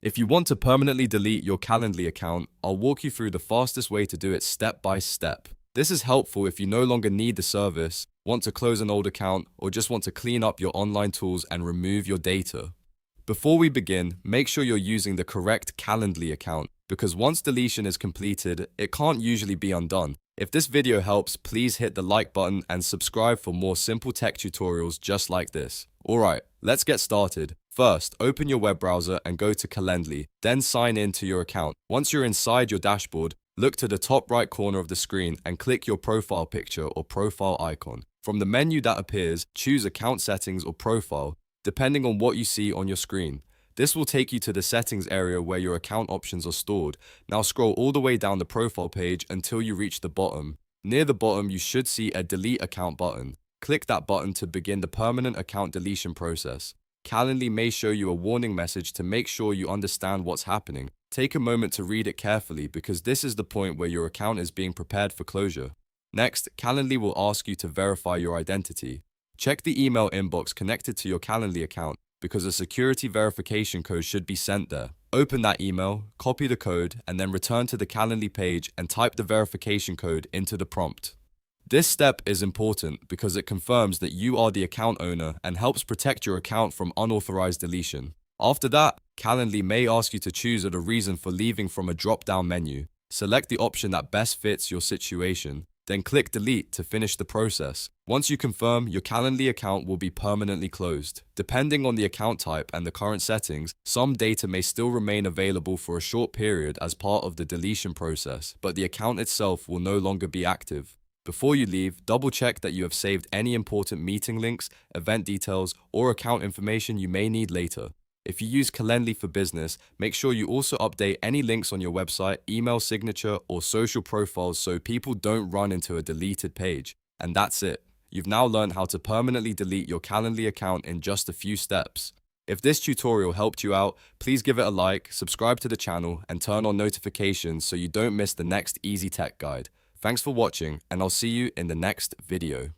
If you want to permanently delete your Calendly account, I'll walk you through the fastest way to do it step by step. This is helpful if you no longer need the service, want to close an old account, or just want to clean up your online tools and remove your data. Before we begin, make sure you're using the correct Calendly account, because once deletion is completed, it can't usually be undone. If this video helps, please hit the like button and subscribe for more simple tech tutorials just like this. Alright, let's get started. First, open your web browser and go to Calendly, then sign in to your account. Once you're inside your dashboard, look to the top right corner of the screen and click your profile picture or profile icon. From the menu that appears, choose Account Settings or Profile, depending on what you see on your screen. This will take you to the settings area where your account options are stored. Now scroll all the way down the profile page until you reach the bottom. Near the bottom, you should see a Delete Account button. Click that button to begin the permanent account deletion process. Calendly may show you a warning message to make sure you understand what's happening. Take a moment to read it carefully because this is the point where your account is being prepared for closure. Next, Calendly will ask you to verify your identity. Check the email inbox connected to your Calendly account because a security verification code should be sent there. Open that email, copy the code, and then return to the Calendly page and type the verification code into the prompt. This step is important because it confirms that you are the account owner and helps protect your account from unauthorized deletion. After that, Calendly may ask you to choose a reason for leaving from a drop-down menu. Select the option that best fits your situation, then click Delete to finish the process. Once you confirm, your Calendly account will be permanently closed. Depending on the account type and the current settings, some data may still remain available for a short period as part of the deletion process, but the account itself will no longer be active. Before you leave, double-check that you have saved any important meeting links, event details, or account information you may need later. If you use Calendly for business, make sure you also update any links on your website, email signature, or social profiles so people don't run into a deleted page. And that's it. You've now learned how to permanently delete your Calendly account in just a few steps. If this tutorial helped you out, please give it a like, subscribe to the channel, and turn on notifications so you don't miss the next easy tech guide. Thanks for watching, and I'll see you in the next video.